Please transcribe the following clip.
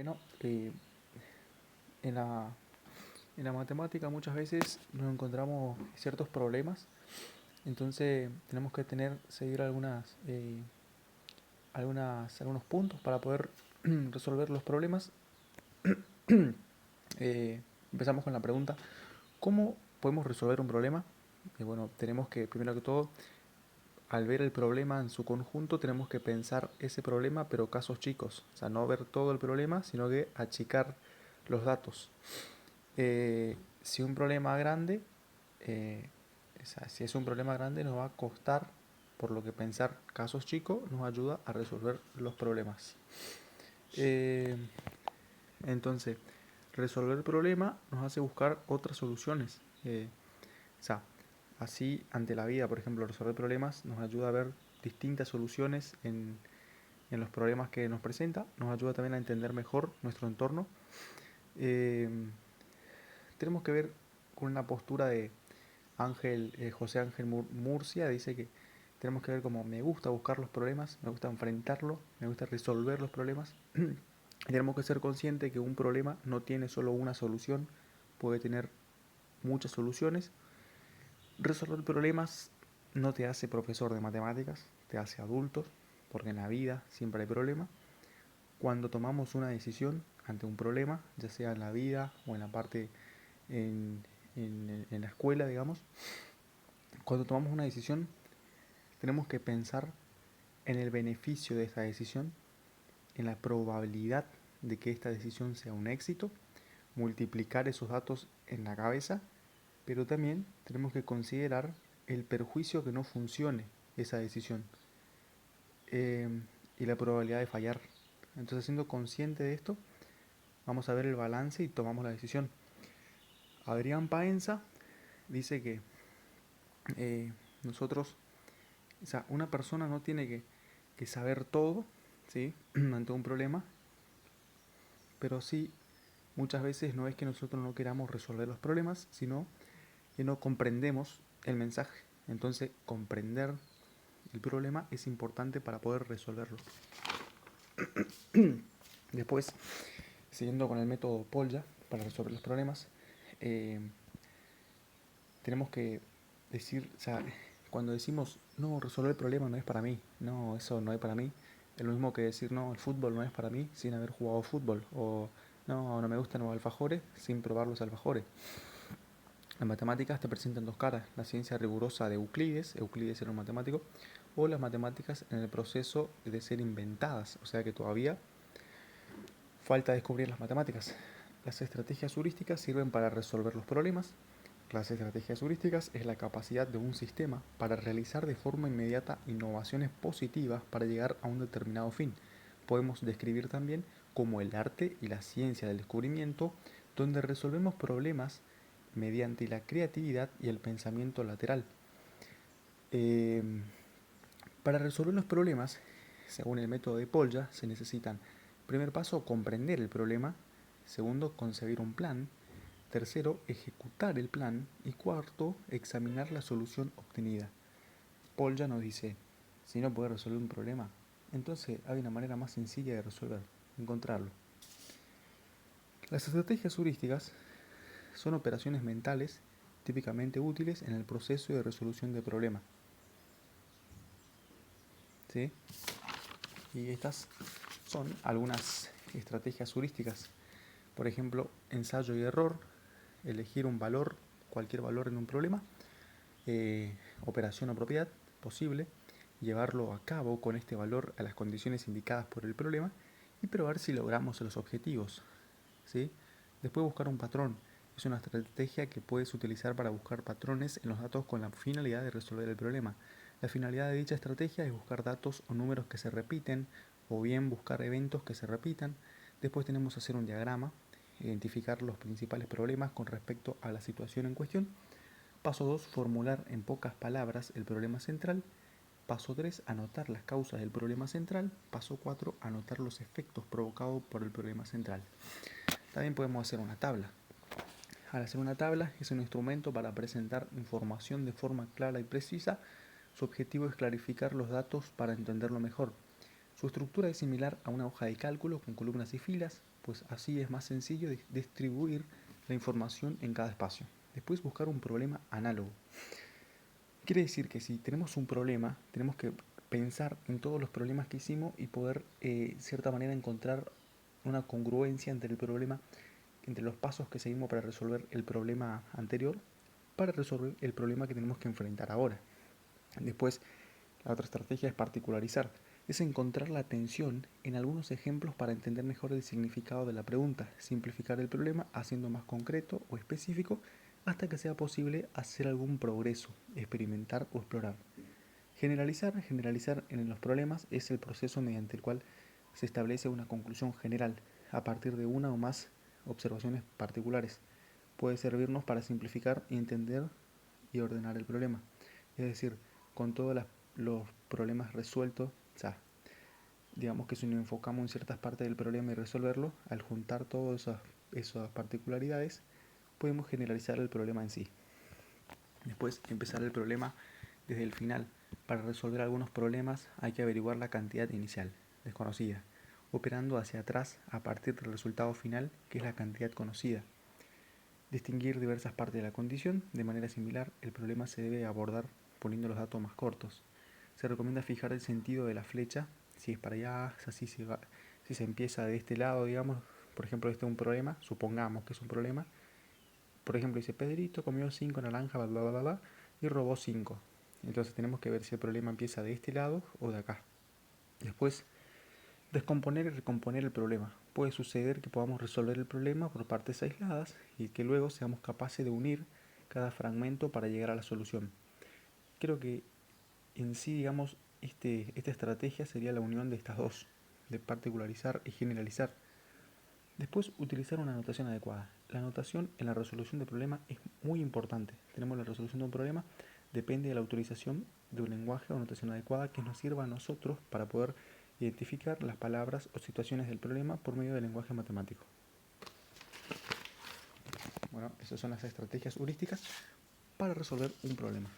Bueno, en la matemática muchas veces nos encontramos ciertos problemas, entonces tenemos que seguir algunos puntos para poder resolver los problemas. Empezamos con la pregunta, ¿cómo podemos resolver un problema? Bueno, tenemos que, primero que todo, al ver el problema en su conjunto, tenemos que pensar ese problema, pero casos chicos. O sea, no ver todo el problema, sino que achicar los datos. Si un problema grande, eh, si es un problema grande, nos va a costar, por lo que pensar casos chicos nos ayuda a resolver los problemas. Eh, entonces, resolver el problema nos hace buscar otras soluciones. O sea, así ante la vida, por ejemplo, resolver problemas nos ayuda a ver distintas soluciones en los problemas que nos presenta, nos ayuda también a entender mejor nuestro entorno. Eh, Tenemos que ver con una postura de José Ángel Murcia, dice que tenemos que ver como me gusta buscar los problemas, me gusta enfrentarlos, me gusta resolver los problemas. Y tenemos que ser conscientes que un problema no tiene solo una solución, puede tener muchas soluciones. Resolver problemas no te hace profesor de matemáticas, te hace adulto, porque en la vida siempre hay problemas. Cuando tomamos una decisión ante un problema, ya sea en la vida o en la parte en la escuela, digamos, cuando tomamos una decisión tenemos que pensar en el beneficio de esta decisión, en la probabilidad de que esta decisión sea un éxito, multiplicar esos datos en la cabeza, pero también tenemos que considerar el perjuicio que no funcione esa decisión eh, y la probabilidad de fallar. Entonces, siendo consciente de esto, vamos a ver el balance y tomamos la decisión. Adrián Paenza dice que eh, nosotros, o sea, una persona no tiene que saber todo, ¿sí? Ante un problema, pero sí, muchas veces no es que nosotros no queramos resolver los problemas, sino que no comprendemos el mensaje. Entonces, comprender el problema es importante para poder resolverlo. Después, siguiendo con el método Polya para resolver los problemas, eh, tenemos que decir, o sea, cuando decimos, no, resolver el problema no es para mí, no, eso no es para mí, es lo mismo que decir, no, el fútbol no es para mí sin haber jugado fútbol, o no, no me gustan los alfajores sin probar los alfajores. Las matemáticas te presentan dos caras, la ciencia rigurosa de Euclides era un matemático, o las matemáticas en el proceso de ser inventadas, o sea que todavía falta descubrir las matemáticas. Las estrategias heurísticas sirven para resolver los problemas. Las estrategias heurísticas es la capacidad de un sistema para realizar de forma inmediata innovaciones positivas para llegar a un determinado fin. Podemos describir también como el arte y la ciencia del descubrimiento, donde resolvemos problemas mediante la creatividad y el pensamiento lateral. Eh, para resolver los problemas, según el método de Polya, se necesitan, primer paso, comprender el problema, segundo, concebir un plan, tercero, ejecutar el plan y cuarto, examinar la solución obtenida. Polya nos dice, si no puedes resolver un problema, entonces hay una manera más sencilla de resolver, encontrarlo. Las estrategias heurísticas son operaciones mentales típicamente útiles en el proceso de resolución de problemas. ¿Sí? Y estas son algunas estrategias heurísticas. Por ejemplo, ensayo y error, elegir un valor, cualquier valor en un problema, operación o propiedad posible, llevarlo a cabo con este valor a las condiciones indicadas por el problema y probar si logramos los objetivos. ¿Sí? Después buscar un patrón. Es una estrategia que puedes utilizar para buscar patrones en los datos con la finalidad de resolver el problema. La finalidad de dicha estrategia es buscar datos o números que se repiten o bien buscar eventos que se repitan. Después tenemos que hacer un diagrama, identificar los principales problemas con respecto a la situación en cuestión. Paso 2, formular en pocas palabras el problema central. Paso 3, anotar las causas del problema central. Paso 4, anotar los efectos provocados por el problema central. También podemos hacer una tabla. Al hacer una tabla es un instrumento para presentar información de forma clara y precisa. Su objetivo es clarificar los datos para entenderlo mejor. Su estructura es similar a una hoja de cálculo con columnas y filas. pues así es más sencillo distribuir la información en cada espacio. Después buscar un problema análogo. Quiere decir que si tenemos un problema, tenemos que pensar en todos los problemas que hicimos y poder, de cierta manera, encontrar una congruencia entre el problema, entre los pasos que seguimos para resolver el problema anterior, para resolver el problema que tenemos que enfrentar ahora. Después, la otra estrategia es particularizar, es encontrar la atención en algunos ejemplos para entender mejor el significado de la pregunta, simplificar el problema haciendo más concreto o específico hasta que sea posible hacer algún progreso, experimentar o explorar. Generalizar en los problemas es el proceso mediante el cual se establece una conclusión general a partir de una o más observaciones particulares. Puede servirnos para simplificar, entender y ordenar el problema. Es decir, con todos los problemas resueltos, o sea, digamos que si nos enfocamos en ciertas partes del problema y resolverlo, al juntar todas esas particularidades, podemos generalizar el problema en sí. Después, empezar el problema desde el final. Para resolver algunos problemas hay que averiguar la cantidad inicial, desconocida, operando hacia atrás a partir del resultado final, que es la cantidad conocida. Distinguir diversas partes de la condición. De manera similar, el problema se debe abordar poniendo los datos más cortos. Se recomienda fijar el sentido de la flecha, si es para allá, si se empieza de este lado, digamos, por ejemplo, este es un problema, supongamos que es un problema. Por ejemplo, dice, Pedrito comió 5 naranjas, bla, bla, bla, bla, y robó 5. Entonces tenemos que ver si el problema empieza de este lado o de acá. Después, descomponer y recomponer el problema. Puede suceder que podamos resolver el problema por partes aisladas y que luego seamos capaces de unir cada fragmento para llegar a la solución. Creo que en sí, digamos, esta estrategia sería la unión de estas dos, de particularizar y generalizar. Después, utilizar una notación adecuada. La notación en la resolución de problemas es muy importante. Tenemos la resolución de un problema, depende de la utilización de un lenguaje o notación adecuada que nos sirva a nosotros para poder identificar las palabras o situaciones del problema por medio del lenguaje matemático. Bueno, esas son las estrategias heurísticas para resolver un problema.